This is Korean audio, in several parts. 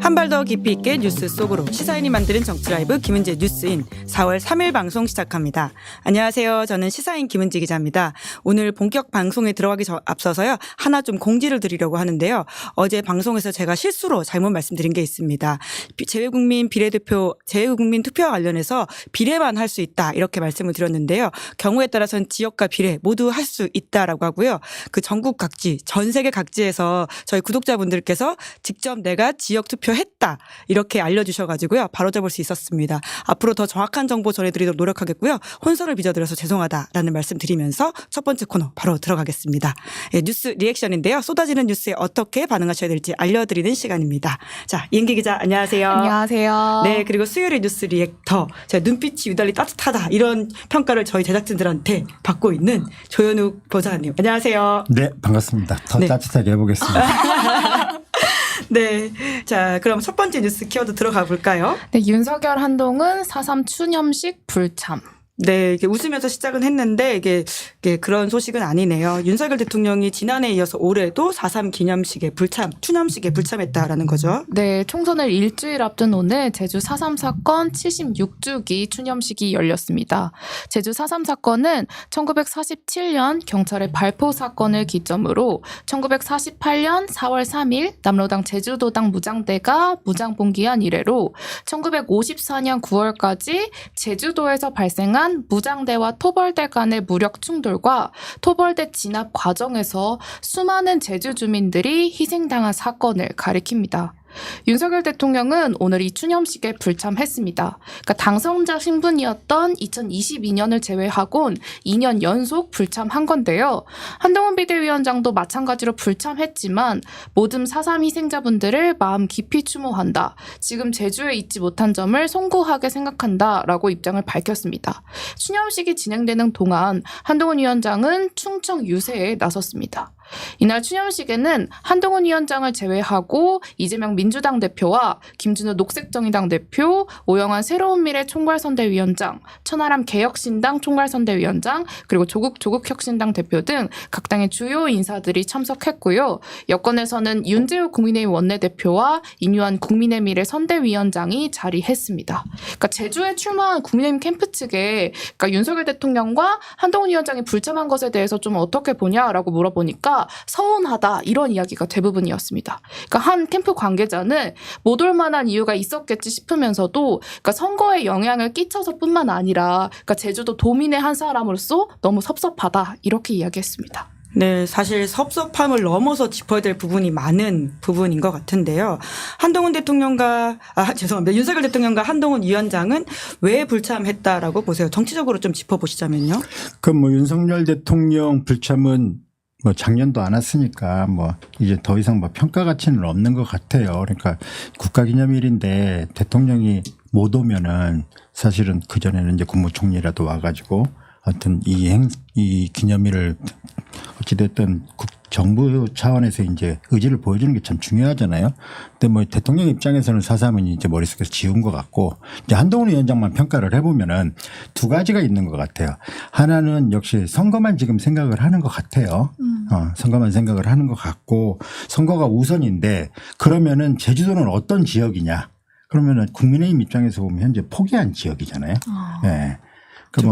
한 발 더 깊이 있게 뉴스 속으로 시사인이 만드는 정치라이브 김은지 뉴스인 4월 3일 방송 시작합니다. 안녕하세요. 저는 시사인 김은지 기자입니다. 오늘 본격 방송에 들어가기 앞서서요. 하나 좀 공지를 드리려고 하는데요. 어제 방송에서 제가 실수로 잘못 말씀드린 게 있습니다. 재외국민 투표와 관련해서 비례만 할 수 있다 이렇게 말씀을 드렸는데요. 경우에 따라서는 지역과 비례 모두 할 수 있다라고 하고요. 그 전국 각지 전 세계 각지에서 저희 구독자분들께서 직접 내가 지역 투표했다 이렇게 알려주셔가지고요. 바로잡을 수 있었습니다. 앞으로 더 정확한 정보 전해드리도록 노력하겠고요. 혼선을 빚어드려서 죄송하다라는 말씀 드리면서 첫 번째 코너 바로 들어가겠습니다. 예, 뉴스 리액션인데요. 쏟아지는 뉴스에 어떻게 반응하셔야 될지 알려드리는 시간입니다. 자, 이은기 기자 안녕하세요. 안녕하세요. 네, 그리고 수요일의 뉴스 리액터 제가 눈빛이 유달리 따뜻하다 이런 평가를 저희 제작진들한테 받고 있는 조현욱 보좌관님 안녕하세요. 네, 반갑습니다. 더 네. 따뜻하게 해보겠습니다. 네, 자 그럼 첫 번째 뉴스 키워드 들어가 볼까요? 네, 윤석열 한동훈 4.3 추념식 불참. 네, 이게 웃으면서 시작은 했는데 이게 그런 소식은 아니네요. 윤석열 대통령이 지난해에 이어서 올해도 4.3 기념식에 추념식에 불참했다라는 거죠. 네, 총선을 일주일 앞둔 오늘 제주 4.3 사건 76주기 추념식이 열렸습니다. 제주 4.3 사건은 1947년 경찰의 발포 사건을 기점으로 1948년 4월 3일 남로당 제주도당 무장대가 무장봉기한 이래로 1954년 9월까지 제주도에서 발생한 무장대와 토벌대 간의 무력 충돌과 토벌대 진압 과정에서 수많은 제주 주민들이 희생당한 사건을 가리킵니다. 윤석열 대통령은 오늘 이 추념식에 불참했습니다. 그러니까 당선자 신분이었던 2022년을 제외하곤 2년 연속 불참한 건데요. 한동훈 비대위원장도 마찬가지로 불참했지만 모든 4.3 희생자분들을 마음 깊이 추모한다. 지금 제주에 있지 못한 점을 송구하게 생각한다라고 입장을 밝혔습니다. 추념식이 진행되는 동안 한동훈 위원장은 충청 유세에 나섰습니다. 이날 추념식에는 한동훈 위원장을 제외하고 이재명 민주당 대표와 김준우 녹색정의당 대표, 오영환 새로운미래 총괄선대위원장, 천하람 개혁신당 총괄선대위원장, 그리고 조국혁신당 대표 등 각 당의 주요 인사들이 참석했고요. 여권에서는 윤재욱 국민의힘 원내대표와 인유한 국민의미래 선대위원장이 자리했습니다. 그러니까 제주에 출마한 국민의힘 캠프 측에 그러니까 윤석열 대통령과 한동훈 위원장이 불참한 것에 대해서 좀 어떻게 보냐라고 물어보니까 서운하다 이런 이야기가 대부분이었습니다. 그러니까 한 캠프 관계자는 못 올 만한 이유가 있었겠지 싶으면서도 그러니까 선거에 영향을 끼쳐서뿐만 아니라 그러니까 제주도 도민의 한 사람으로서 너무 섭섭하다 이렇게 이야기했습니다. 네, 사실 섭섭함을 넘어서 짚어야 될 부분이 많은 부분인 것 같은데요. 윤석열 대통령과 한동훈 위원장은 왜 불참했다라고 보세요? 정치적으로 좀 짚어보시자면요. 그럼 윤석열 대통령 불참은 작년도 안 왔으니까 이제 더 이상 평가 가치는 없는 것 같아요. 그러니까 국가기념일인데 대통령이 못 오면은 사실은 그전에는 이제 국무총리라도 와가지고 하여튼 이 기념일을 어찌됐든 정부 차원에서 이제 의지를 보여주는 게 참 중요하잖아요. 근데 대통령 입장에서는 4.3은 이제 머릿속에서 지운 것 같고 이제 한동훈 위원장만 평가를 해보면은 두 가지가 있는 것 같아요. 하나는 역시 선거만 지금 생각을 하는 것 같아요. 선거만 생각을 하는 것 같고 선거가 우선인데 그러면은 제주도는 어떤 지역이냐? 그러면은 국민의힘 입장에서 보면 현재 포기한 지역이잖아요. 네.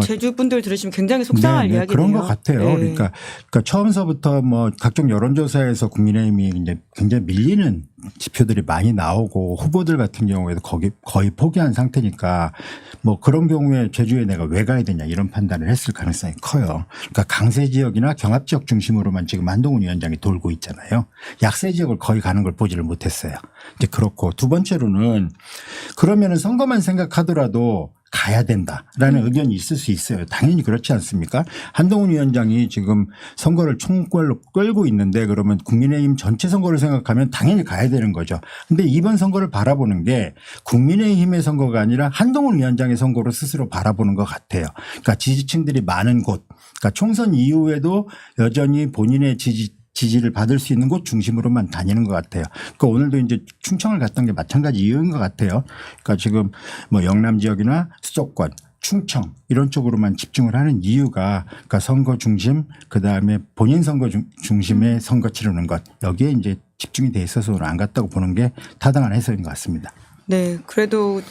제주 분들 들으시면 굉장히 속상할 이야기네요. 그런 것 같아요. 네. 그러니까 처음서부터 각종 여론조사에서 국민의힘이 이제 굉장히 밀리는 지표들이 많이 나오고 후보들 같은 경우에도 거의 포기한 상태니까 그런 경우에 제주에 내가 왜 가야 되냐 이런 판단을 했을 가능성이 커요. 그러니까 강세 지역이나 경합 지역 중심으로만 지금 한동훈 위원장이 돌고 있잖아요. 약세 지역을 거의 가는 걸 보지를 못했어요. 이제 그렇고 두 번째로는 그러면은 선거만 생각하더라도 가야 된다라는 의견이 있을 수 있어요. 당연히 그렇지 않습니까? 한동훈 위원장이 지금 선거를 총괄로 끌고 있는데 그러면 국민의힘 전체 선거를 생각하면 당연히 가야 되는 거죠. 근데 이번 선거를 바라보는 게 국민의힘의 선거가 아니라 한동훈 위원장의 선거로 스스로 바라보는 것 같아요. 그러니까 지지층들이 많은 곳, 그러니까 총선 이후에도 여전히 본인의 지지를 받을 수 있는 곳 중심으로만 다니는 것 같아요. 그러니까 오늘도 이제 충청을 갔던 게 마찬가지 이유인 것 같아요. 그러니까 지금 영남 지역이나 수도권, 충청 이런 쪽으로만 집중을 하는 이유가 그러니까 선거 중심 그다음에 본인 선거 중심의 선거 치르는 것 여기에 이제 집중이 돼 있어서 안 갔다고 보는 게 타당한 해석인 것 같습니다. 네, 그래도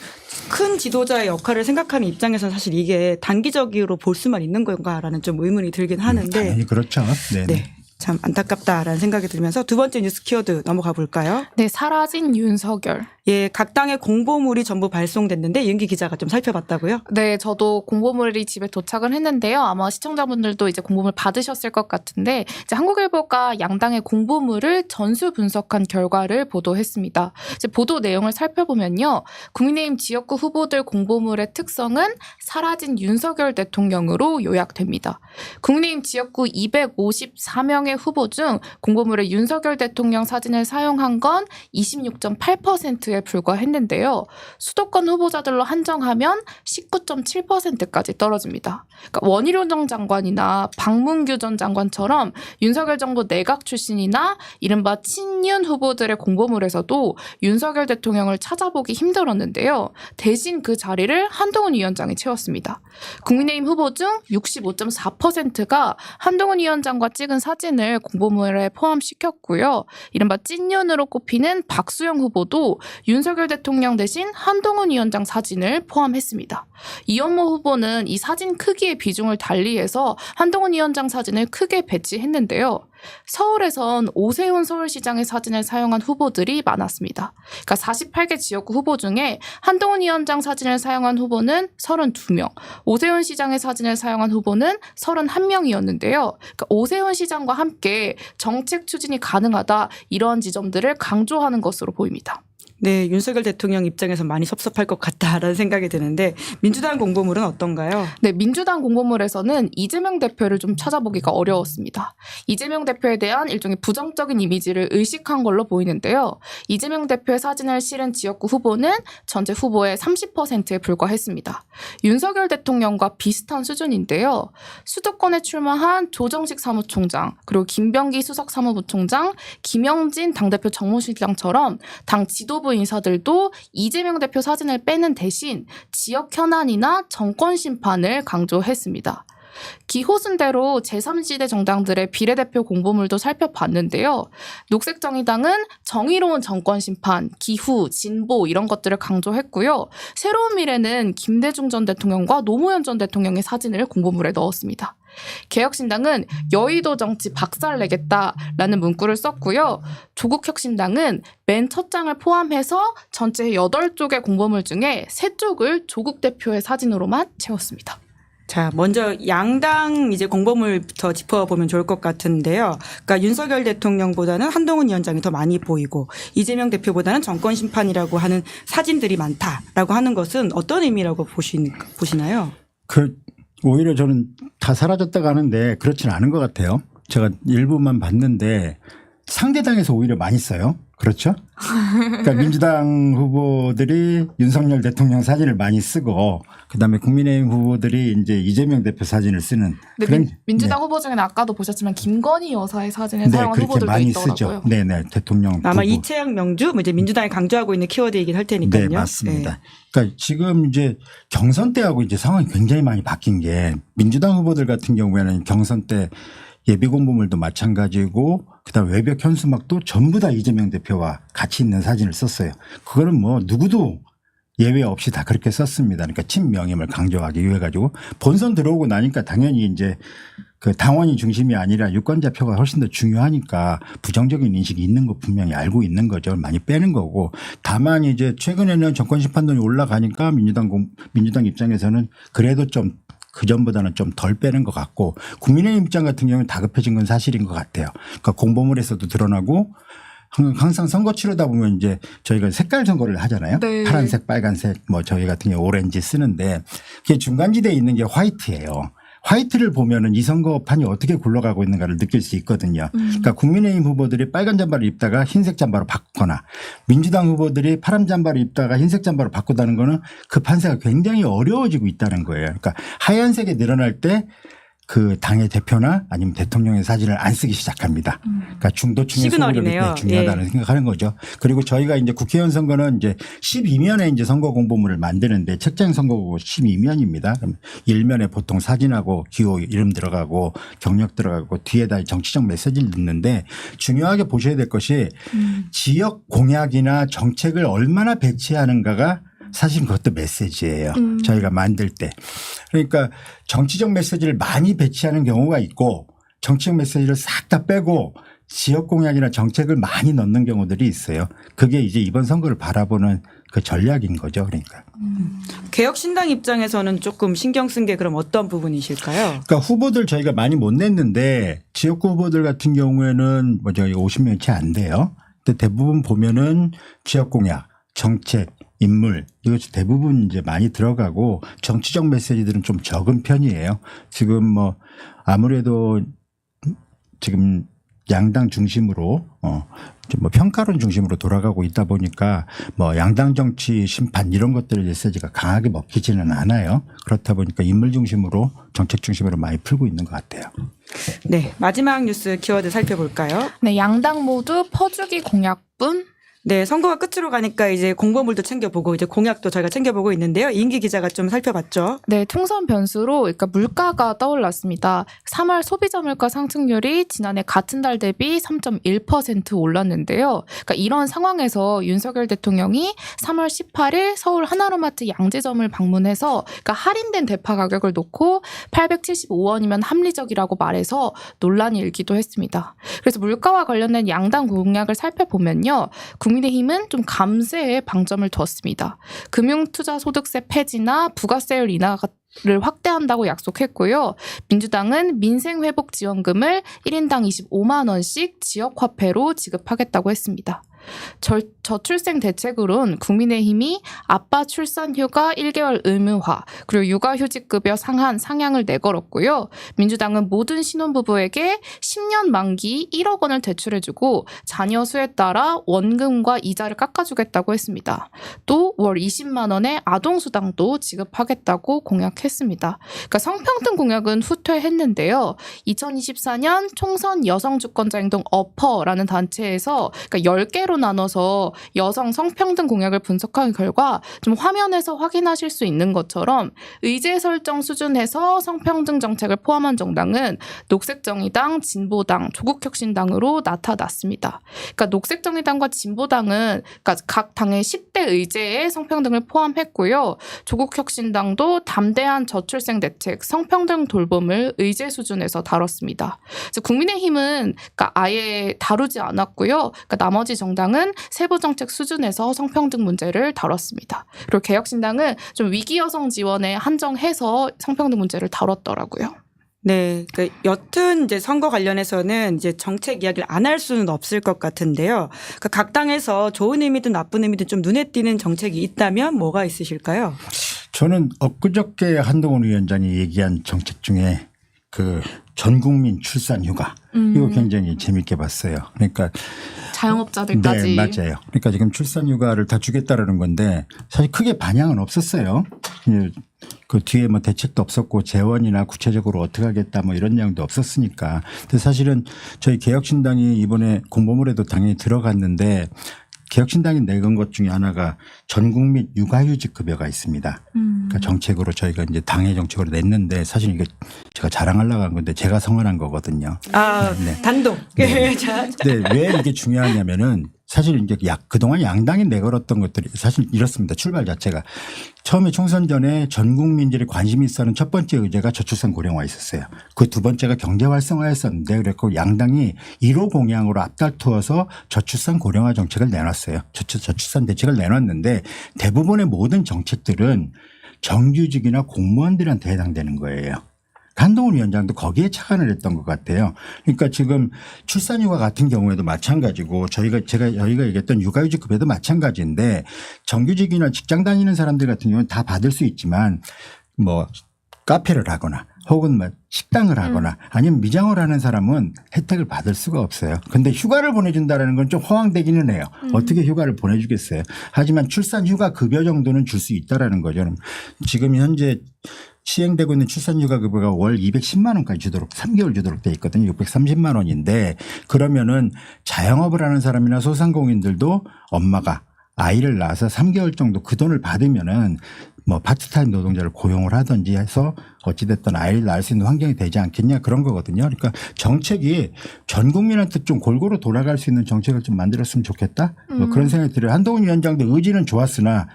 큰 지도자의 역할을 생각하는 입장에서는 사실 이게 단기적으로 볼 수만 있는 건가라는 좀 의문이 들긴 하는데. 당연히 그렇죠. 네. 네. 참 안타깝다라는 생각이 들면서 두 번째 뉴스 키워드 넘어가 볼까요? 네, 사라진 윤석열. 예, 각 당의 공보물이 전부 발송됐는데 윤기 기자가 좀 살펴봤다고요? 네, 저도 공보물이 집에 도착을 했는데요. 아마 시청자분들도 이제 공보물 받으셨을 것 같은데 이제 한국일보가 양당의 공보물을 전수 분석한 결과를 보도했습니다. 이제 보도 내용을 살펴보면요. 국민의힘 지역구 후보들 공보물의 특성은 사라진 윤석열 대통령으로 요약됩니다. 국민의힘 지역구 254명의 후보 중 공보물에 윤석열 대통령 사진을 사용한 건 26.8%에 불과했는데요. 수도권 후보자들로 한정하면 19.7%까지 떨어집니다. 그러니까 원희룡 장관이나 박문규 전 장관처럼 윤석열 정부 내각 출신이나 이른바 친윤 후보들의 공보물에서도 윤석열 대통령을 찾아보기 힘들었는데요. 대신 그 자리를 한동훈 위원장이 채웠습니다. 국민의힘 후보 중 65.4%가 한동훈 위원장과 찍은 사진을 공보물에 포함시켰고요. 이른바 찐윤으로 꼽히는 박수영 후보도 윤석열 대통령 대신 한동훈 위원장 사진을 포함했습니다. 이현모 후보는 이 사진 크기의 비중을 달리해서 한동훈 위원장 사진을 크게 배치했는데요. 서울에선 오세훈 서울시장의 사진을 사용한 후보들이 많았습니다. 그러니까 48개 지역구 후보 중에 한동훈 위원장 사진을 사용한 후보는 32명, 오세훈 시장의 사진을 사용한 후보는 31명이었는데요. 그러니까 오세훈 시장과 함께 정책 추진이 가능하다 이런 지점들을 강조하는 것으로 보입니다. 네, 윤석열 대통령 입장에서 많이 섭섭할 것 같다라는 생각이 드는데 민주당 공보물은 어떤가요? 네, 민주당 공보물에서는 이재명 대표를 좀 찾아보기가 어려웠습니다. 이재명 대표에 대한 일종의 부정적인 이미지를 의식한 걸로 보이는데요. 이재명 대표의 사진을 실은 지역구 후보는 전체 후보의 30%에 불과했습니다. 윤석열 대통령과 비슷한 수준인데요. 수도권에 출마한 조정식 사무총장, 그리고 김병기 수석 사무부총장, 김영진 당대표 정무실장처럼 당 지도부 인사들도 이재명 대표 사진을 빼는 대신 지역 현안이나 정권 심판을 강조했습니다. 기호순대로 제3지대 정당들의 비례대표 공보물도 살펴봤는데요. 녹색정의당은 정의로운 정권 심판, 기후, 진보 이런 것들을 강조했고요. 새로운 미래는 김대중 전 대통령과 노무현 전 대통령의 사진을 공보물에 넣었습니다. 개혁신당은 여의도 정치 박살내겠다라는 문구를 썼고요. 조국혁신당은 맨 첫 장을 포함해서 전체 8쪽의 공보물 중에 3쪽을 조국 대표의 사진으로만 채웠습니다. 자, 먼저 양당 이제 공보물부터 짚어보면 좋을 것 같은데요. 그러니까 윤석열 대통령보다는 한동훈 위원장이 더 많이 보이고 이재명 대표보다는 정권 심판이라고 하는 사진들이 많다라고 하는 것은 어떤 의미라고 보시나요? 오히려 저는 다 사라졌다고 하는데 그렇지는 않은 것 같아요. 제가 일부만 봤는데 상대당에서 오히려 많이 써요. 그렇죠? 그러니까 민주당 후보들이 윤석열 대통령 사진을 많이 쓰고 그다음에 국민의힘 후보들이 이제 이재명 대표 사진을 쓰는. 네, 민주당 후보 중에는 아까도 보셨지만 김건희 여사의 사진을 사용한 그렇게 후보들도 많이 있더라고요. 쓰죠. 네네, 대통령. 아마 후보. 이채영 명주, 이제 민주당이 강조하고 있는 키워드이긴 할 테니까요. 네, 맞습니다. 그러니까 지금 이제 경선 때하고 이제 상황이 굉장히 많이 바뀐 게 민주당 후보들 같은 경우에는 경선 때 예비 공보물도 마찬가지고 그다음 외벽 현수막도 전부 다 이재명 대표와 같이 있는 사진을 썼어요. 그거는 뭐 누구도 예외 없이 다 그렇게 썼습니다. 그러니까 친명임을 강조하기 위해 가지고 본선 들어오고 나니까 당연히 이제 그 당원이 중심이 아니라 유권자 표가 훨씬 더 중요하니까 부정적인 인식이 있는 거 분명히 알고 있는 거죠. 많이 빼는 거고. 다만 이제 최근에는 정권 심판론이 올라가니까 민주당 입장에서는 그래도 좀 그전보다는 좀 덜 빼는 것 같고 국민의힘 입장 같은 경우는 다급해진 건 사실인 것 같아요. 그러니까 공보물에서도 드러나고 항상 선거 치르다 보면 이제 저희가 색깔 선거를 하잖아요. 네. 파란색, 빨간색 뭐 저희 같은 경우 오렌지 쓰는데 그게 중간지대에 있는 게 화이트예요. 화이트를 보면은 이 선거판이 어떻게 굴러가고 있는가를 느낄 수 있거든요. 그러니까 국민의힘 후보들이 빨간 잠바를 입다가 흰색 잠바로 바꾸거나 민주당 후보들이 파란 잠바를 입다가 흰색 잠바로 바꾸다는 거는 그 판세가 굉장히 어려워지고 있다는 거예요. 그러니까 하얀색에 늘어날 때 그 당의 대표나 아니면 대통령의 사진을 안 쓰기 시작합니다. 그러니까 중도층의 시그널이네요. 소구력이 중요하다는 생각하는 거죠. 그리고 저희가 이제 국회의원 선거는 이제 12면에 이제 선거 공보물을 만드는데 책장 선거고 12면입니다. 그럼 1면에 보통 사진하고 기호 이름 들어가고 경력 들어가고 뒤에다 정치적 메시지를 넣는데 중요하게 보셔야 될 것이 지역 공약이나 정책을 얼마나 배치하는가가 사실 그것도 메시지예요. 저희가 만들 때. 그러니까 정치적 메시지를 많이 배치하는 경우가 있고 정치적 메시지를 싹 다 빼고 지역 공약이나 정책을 많이 넣는 경우들이 있어요. 그게 이제 이번 선거를 바라보는 그 전략인 거죠. 그러니까. 개혁신당 입장에서는 조금 신경 쓴 게 그럼 어떤 부분이실까요? 그러니까 후보들 저희가 많이 못 냈는데 지역구 후보들 같은 경우에는 뭐 저희 50명 채 안 돼요. 근데 대부분 보면은 지역 공약, 정책, 인물 이것이 대부분 이제 많이 들어가고 정치적 메시지들은 좀 적은 편이에요. 지금 뭐 아무래도 지금 양당 중심으로 좀 뭐 평가론 중심으로 돌아가고 있다 보니까 뭐 양당 정치 심판 이런 것들의 메시지가 강하게 먹히지는 않아요. 그렇다 보니까 인물 중심으로 정책 중심으로 많이 풀고 있는 것 같아요. 네, 마지막 뉴스 키워드 살펴볼까요? 네, 양당 모두 퍼주기 공약뿐. 네, 선거가 끝으로 가니까 이제 공보물도 챙겨보고 이제 공약도 저희가 챙겨보고 있는데요. 이인기 기자가 좀 살펴봤죠. 네, 총선 변수로 그러니까 물가가 떠올랐습니다. 3월 소비자 물가 상승률이 지난해 같은 달 대비 3.1% 올랐는데요. 그러니까 이런 상황에서 윤석열 대통령이 3월 18일 서울 하나로마트 양재점을 방문해서 그러니까 할인된 대파 가격을 놓고 875원이면 합리적이라고 말해서 논란이 일기도 했습니다. 그래서 물가와 관련된 양당 공약을 살펴보면요. 국민의힘은 좀 감세에 방점을 두었습니다. 금융투자소득세 폐지나 부가세율 인하를 확대한다고 약속했고요. 민주당은 민생회복지원금을 1인당 25만 원씩 지역화폐로 지급하겠다고 했습니다. 저출생 대책으로는 국민의힘이 아빠 출산휴가 1개월 의무화 그리고 육아휴직급여 상향을 내걸었고요. 민주당은 모든 신혼부부에게 10년 만기 1억 원을 대출해주고 자녀 수에 따라 원금과 이자를 깎아주겠다고 했습니다. 또 월 20만 원의 아동수당도 지급하겠다고 공약했습니다. 그러니까 성평등 공약은 후퇴했는데요. 2024년 총선 여성주권자행동 어퍼라는 단체에서 그러니까 10개로 나눠서 여성 성평등 공약을 분석한 결과 좀 화면에서 확인하실 수 있는 것처럼 의제 설정 수준에서 성평등 정책을 포함한 정당은 녹색정의당, 진보당, 조국혁신당으로 나타났습니다. 그러니까 녹색정의당과 진보당은 그러니까 각 당의 10대 의제에 성평등을 포함했고요. 조국혁신당도 담대한 저출생 대책, 성평등 돌봄을 의제 수준에서 다뤘습니다. 그래서 국민의힘은 그러니까 아예 다루지 않았고요. 그러니까 나머지 정당은 세부 정책 수준에서 성평등 문제를 다뤘습니다. 그리고 개혁신당은 좀 위기 여성 지원에 한정해서 성평등 문제를 다뤘더라고요. 네, 그 여튼 이제 선거 관련해서는 이제 정책 이야기를 안 할 수는 없을 것 같은데요. 그러니까 각 당에서 좋은 의미든 나쁜 의미든 좀 눈에 띄는 정책이 있다면 뭐가 있으실까요? 저는 엊그저께 한동훈 위원장이 얘기한 정책 중에 그 전국민 출산휴가 이거 굉장히 재밌게 봤어요. 그러니까 자영업자들까지. 네, 맞아요. 그러니까 지금 출산휴가를 다 주겠다라는 건데 사실 크게 반향은 없었어요. 그 뒤에 뭐 대책도 없었고 재원이나 구체적으로 어떻게 하겠다 뭐 이런 내용도 없었으니까. 근데 사실은 저희 개혁신당이 이번에 공보물에도 당연히 들어갔는데 개혁신당이 내건 것 중에 하나가 전국민 육아휴직 급여가 있습니다. 그러니까 정책으로 저희가 이제 당의 정책으로 냈는데 사실 이게 제가 자랑하려고 한 건데 제가 성언한 거거든요. 아, 네. 단독. 네. 자, 네, 왜 이게 중요하냐면은 사실 이제 그동안 양당이 내걸었던 것들이 사실 이렇습니다. 출발 자체가. 처음에 총선 전에 전 국민들이 관심이 있어하는 첫 번째 의제가 저출산 고령화 있었어요. 그 두 번째가 경제 활성화였었는데 그랬고 양당이 1호 공약으로 앞다투어서 저출산 고령화 정책을 내놨어요. 저출산 대책을 내놨는데 대부분의 모든 정책들은 정규직이나 공무원들한테 해당되는 거예요. 한동훈 위원장도 거기에 착안을 했던 것 같아요. 그러니까 지금 출산휴가 같은 경우에도 마찬가지고 저희가 얘기했던 육아휴직 급여도 마찬가지인데 정규직이나 직장 다니는 사람들 같은 경우는 다 받을 수 있지만 뭐 카페를 하거나 혹은 뭐 식당을 하거나 아니면 미장을 하는 사람은 혜택을 받을 수가 없어요. 그런데 휴가를 보내준다는 건 좀 허황되기는 해요. 어떻게 휴가를 보내주겠어요. 하지만 출산휴가 급여 정도는 줄 수 있다라는 거죠. 지금 현재 시행되고 있는 출산휴가급여가 월 210만 원까지 주도록 3개월 주도록 돼 있거든요. 630만 원인데 그러면은 자영업을 하는 사람이나 소상공인들도 엄마가 아이를 낳아서 3개월 정도 그 돈을 받으면은 뭐 파트타임 노동자를 고용을 하든지 해서 어찌됐든 아이를 낳을 수 있는 환경이 되지 않겠냐 그런 거거든요. 그러니까 정책이 전 국민한테 좀 골고루 돌아갈 수 있는 정책을 좀 만들었으면 좋겠다. 뭐 그런 생각이 들어요. 한동훈 위원장도 의지는 좋았으나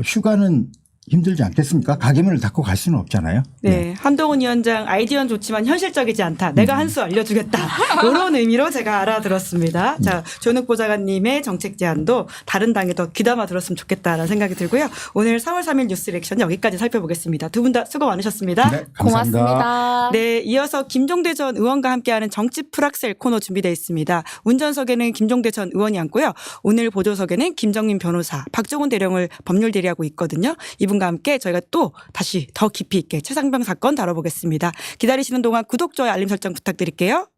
휴가는 힘들지 않겠습니까? 가게문을 닫고 갈 수는 없잖아요. 네. 한동훈 위원장 아이디어는 좋지만 현실적이지 않다. 내가 한 수 알려주겠다. 이런 의미로 제가 알아들었습니다. 자, 조은욱 보좌관님의 정책 제안도 다른 당에 더 귀담아 들었으면 좋겠다라는 생각이 들고요. 오늘 4월 3일 뉴스 리액션 여기까지 살펴보겠습니다. 두 분 다 수고 많으셨습니다. 네, 감사합니다. 고맙습니다. 네, 이어서 김종대 전 의원과 함께하는 정치 풀악셀 코너 준비되어 있습니다. 운전석에는 김종대 전 의원이 앉고요. 오늘 보조석에는 김정민 변호사, 박종훈 대령을 법률 대리하고 있거든요. 이분과 함께 저희가 또 다시 더 깊이 있게 최상병 사건 다뤄보겠습니다. 기다리시는 동안 구독, 좋아요, 알림 설정 부탁드릴게요.